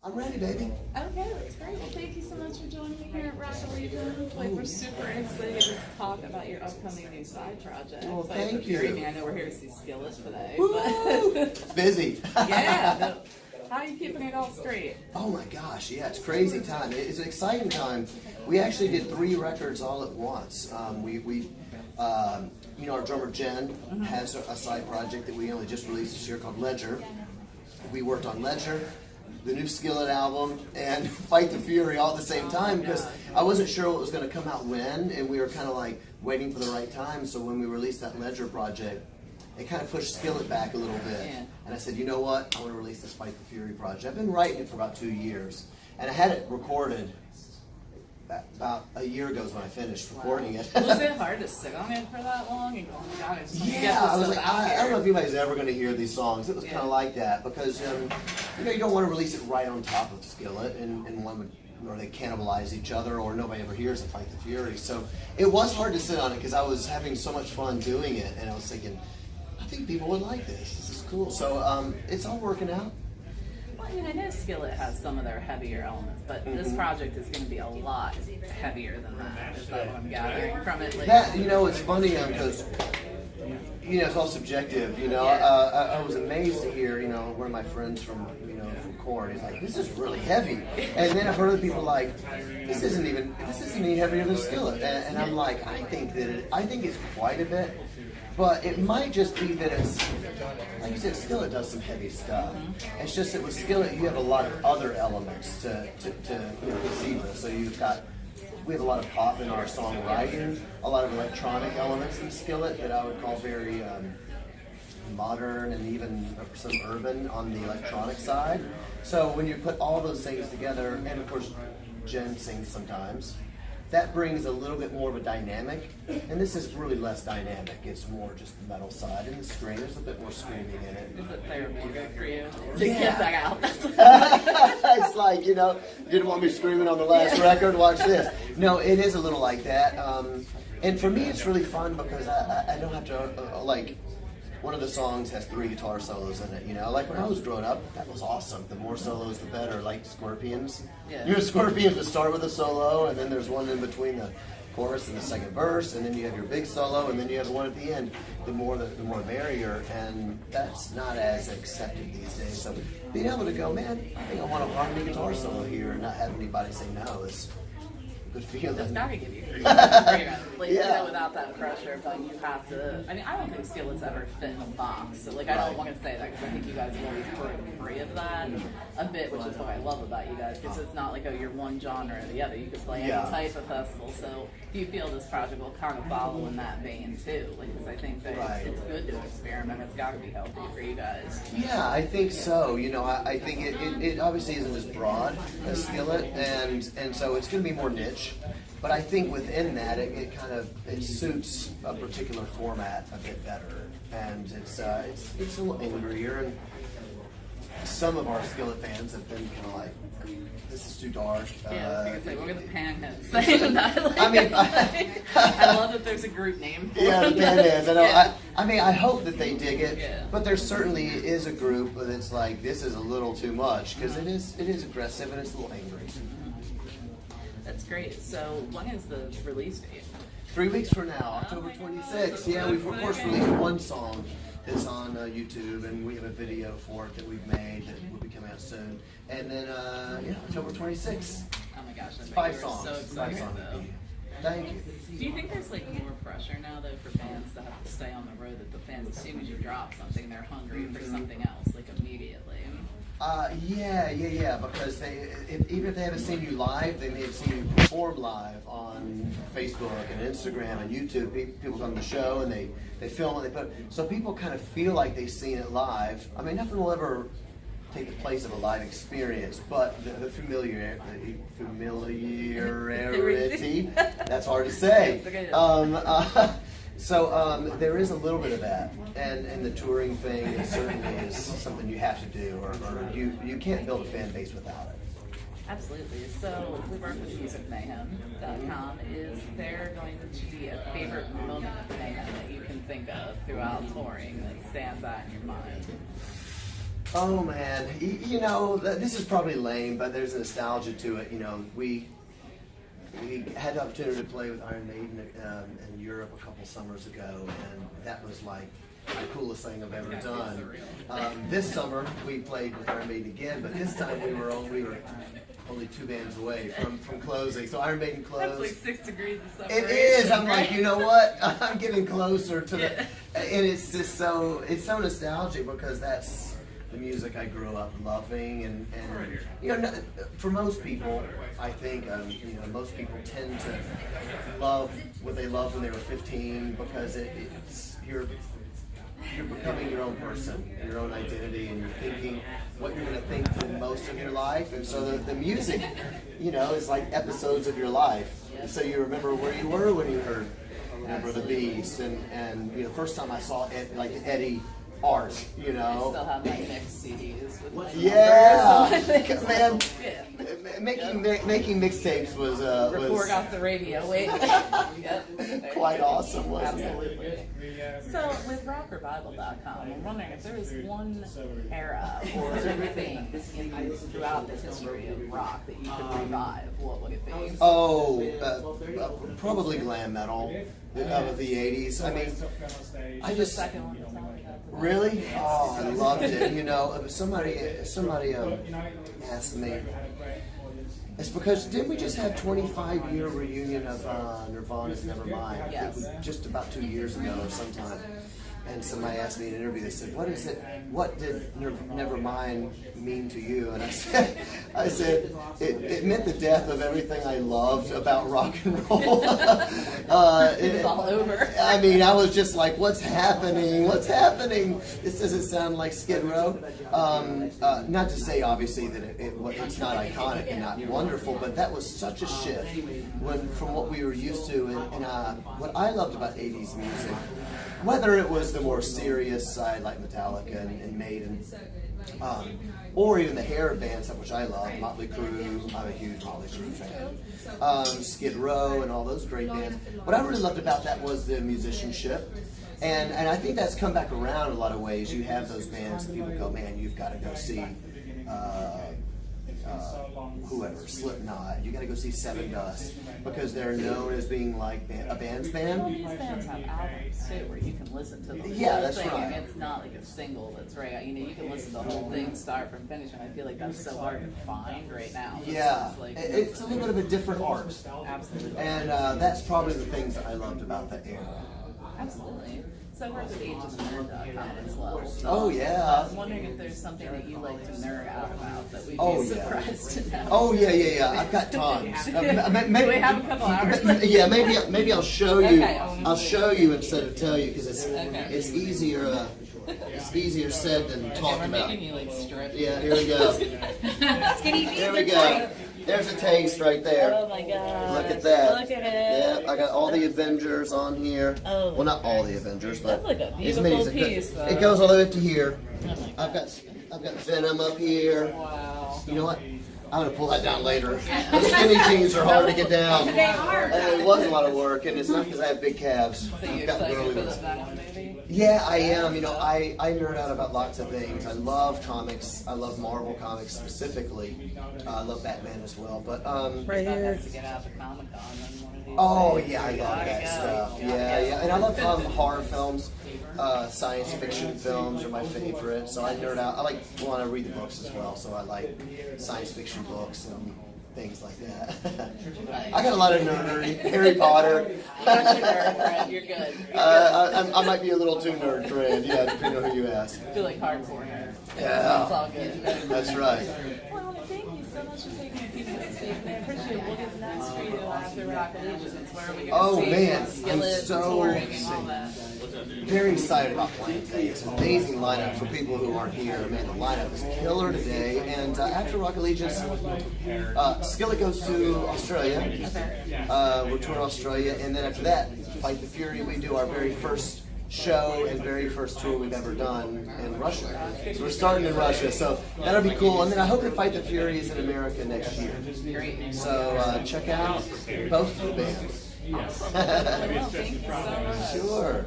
I'm ready, baby. Okay, that's great. Well, thank you so much for joining me here at Rock Allegiance. Like, we're super excited to talk about your upcoming new side project. Well, thank you. I know we're here to see Skillet today. Woo! But It's busy. yeah. How are you keeping it all straight? Oh my gosh, yeah, it's crazy time. It's an exciting time. We actually did 3 records all at once. Our drummer Jen has a side project that we only just released this year called Ledger. We worked on Ledger, the new Skillet album, and Fight the Fury all at the same time because I wasn't sure what was going to come out when, and we were kind of like waiting for the right time. So when we released that Ledger project, it kind of pushed Skillet back a little bit. Yeah. And I said, you know what? I want to release this Fight the Fury project. I've been writing it for about 2 years. And I had it recorded about a year ago is when I finished recording it. Was it hard to sit on it for that long and go, oh my god, I just want to get this I was stuff like, out I here? don't know if anybody's ever going to hear these songs. It was kind of like that because you don't want to release it right on top of Skillet, and one would, or they cannibalize each other, or nobody ever hears of Fight the Fury. So it was hard to sit on it because I was having so much fun doing it, and I was thinking, I think people would like this. This is cool. So it's all working out. Well, I mean, I know Skillet has some of their heavier elements, but this project is going to be a lot heavier than that. Is that what I'm gathering from it? Like, That, it's funny because, it's all subjective, I was amazed to hear, one of my friends from Korn, he's like, this is really heavy. And then I've heard other people like, this isn't any heavier than Skillet. And I'm like, I think it's quite a bit. But it might just be that it's, like you said, Skillet does some heavy stuff. It's just that with Skillet, you have a lot of other elements to proceed with. So we have a lot of pop in our songwriting, a lot of electronic elements in Skillet that I would call very modern and even some urban on the electronic side. So when you put all those things together, and of course Jen sings sometimes, that brings a little bit more of a dynamic, and this is really less dynamic. It's more just the metal side, and the scream, there's a bit more screaming in it. is it therapeutic for you to get that out? It's like, you didn't want me screaming on the last record, watch this. No, it is a little like that. And for me, it's really fun because I don't have to, one of the songs has 3 guitar solos in it, Like when I was growing up, that was awesome. The more solos, the better. Like Scorpions. Yeah. Scorpions would start with a solo, and then there's one in between the chorus and the second verse, and then you have your big solo, and then you have the one at the end. The more merrier, and that's not as accepted these days. So being able to go, man, I think I want a harmony guitar solo here, and not have anybody say no is good feeling. That's gotta give you freedom. Without that pressure, but you have to. I mean, I don't think Skillet's ever fit in a box. So, I don't want to say that because I think you guys are always break free of that a bit, which is what I love about you guys. Because it's not like, you're one genre or the other. You can play any type of festival. So, do you feel this project will kind of follow in that vein too? Because I think that it's good to experiment. It's got to be healthy for you guys. Yeah, I think so. I think it obviously isn't as broad as Skillet, and so it's going to be more niche. But I think within that, it suits a particular format a bit better, and it's a little angrier. And some of our Skillet fans have been kind of like, "This is too dark." Yeah, I was gonna say, what are the panheads saying that? I love that there's a group name for the panheads. I know. Yeah. I hope that they dig it. Yeah. But there certainly is a group that's like, this is a little too much because it is aggressive and it's a little angry. That's great. So, when is the release date? 3 weeks from now, October 26th. Yeah, we've of course released one song that's on YouTube, and we have a video for it that we've made that will be coming out soon. And then, October 26th. Oh my gosh, it's 5 songs. So excited, 5 songs. though. Thank you. Do you think there's more pressure now though for fans to have to stay on the road? That the fans, as soon as you drop something, they're hungry for something else, immediately. Yeah. Because even if they haven't seen you live, they may have seen you perform live on Facebook and Instagram and YouTube. People come to the show and they film and they put. So people kind of feel like they've seen it live. I mean, nothing will ever take the place of a live experience, but the familiarity. That's hard to say. So there is a little bit of that, and the touring thing certainly is something you have to do, or you can't build a fan base without it. Absolutely. So we work with musicmayhem.com. Is there going to be a favorite moment of mayhem that you can think of throughout touring that stands out in your mind? Oh man, you know, this is probably lame, but there's a nostalgia to it. You know, we had the opportunity to play with Iron Maiden in Europe a couple summers ago, and that was like the coolest thing I've ever done. This summer we played with Iron Maiden again, but this time we were only 2 bands away from closing. So Iron Maiden closed. That's like 6 degrees of It separation. is. I'm right? like, you know what? I'm getting closer to the, and it's just so nostalgic because that's the music I grew up loving, and you know, for most people, I think you know, most people tend to love what they loved when they were 15 because it's you're becoming your own person, your own identity, and you're thinking what you're going to think for most of your life. And so the music, you know, is like episodes of your life. So you remember where you were when you heard Remember the Beast, and you know, first time I saw it, like Eddie Art, you know. I still have my mixed CDs with my Man, making mixtapes was report off the radio. Wait, yep. Quite awesome, wasn't it? Absolutely. So with rockrevival.com, I'm wondering if there was one era or thing throughout the history of rock that you could revive, what would it be? Oh, probably glam metal of the 80s. I mean, I just Second one. really, oh, I loved it. You know, somebody asked me. It's because didn't we just have 25-year reunion of Nirvana's Nevermind? Yes. I think just about 2 years ago or sometime. And somebody asked me in an interview, they said, what is it, what did Nevermind mean to you? And I said, it meant the death of everything I loved about rock and roll. It was all over. I mean, I was just like, what's happening? What's happening? This doesn't sound like Skid Row. Not to say, obviously, that it's not iconic and not wonderful, but that was such a shift from what we were used to. And what I loved about 80s music, whether it was the more serious side like Metallica and Maiden, or even the hair bands, which I love, Motley Crue, I'm a huge Motley Crue fan, Skid Row and all those great bands. What I really loved about that was the musicianship. And I think that's come back around in a lot of ways. You have those bands that people go, man, you've got to go see whoever, Slipknot. You got to go see Seven Dust because they're known as being like a band's band. These bands have albums too, where you can listen to the whole that's thing. right. And it's not like a single that's right. You know, you can listen to the whole thing start from finish, and I feel like that's so hard to find right now. Yeah, Like, it's a little bit of a different art. Absolutely. And that's probably the things that I loved about that era. Absolutely. So I work with ageisnerd.com as well. So Oh, yeah. I was wondering if there's something that you like to nerd out about that we'd Oh, be yeah. surprised to know. Oh yeah. I've got tons. Do we have a couple hours? Yeah, maybe I'll show you. Okay. I'll show you instead of tell you because it's Okay. easier. It's easier said than talked We're about. making you like strip. Yeah, here we go. There we go. There's a taste right there. Oh my god. Look at that. Look at it. Yeah, I got all the Avengers on here. Oh. Well, not all the Avengers, but That's like a as many as beautiful it piece, goes. though. It goes all the way up to here. Oh my God. I've got Venom up here. Wow. You know what? I'm gonna pull that down later. The skinny jeans are hard to get down. They are. And it was a lot of work, and it's not because I have big calves. So you I've got excited girly for ones. the Venom movie? Yeah, I am. You know, I nerd out about lots of things. I love comics. I love Marvel comics specifically. I love Batman as well. But Right I here. have to get out to Comic Con then one of these oh days. yeah, I love Gotta that go. stuff. Yeah, and I love horror films. Science fiction films are my favorite. So I nerd out. I want to read the books as well. So I like science fiction books and things like that. I got a lot of nerdery. Harry Potter. That's your nerd friend. You're good. I might be a little too nerd friend, yeah, depending on who you ask. I feel like hardcore nerd. Yeah. It's all good. That's right. Well, thank you so much for taking a few minutes to speak. I appreciate it. What is next for you after Rock Allegiance? Where are we going to Oh, see man, Skillet, I'm so touring and all that? very excited about playing today. It's an amazing lineup for people who aren't here. Man, the lineup is killer today. And after Rock Allegiance, Skillet goes to Australia. We're touring Australia, and then after that, Fight the Fury. We do our very first show and very first tour we've ever done in Russia. So we're starting in Russia, so that'll be cool. And then I hope that Fight the Fury is in America next year. Great. So check out both of the bands. Well, thank you so much. Sure.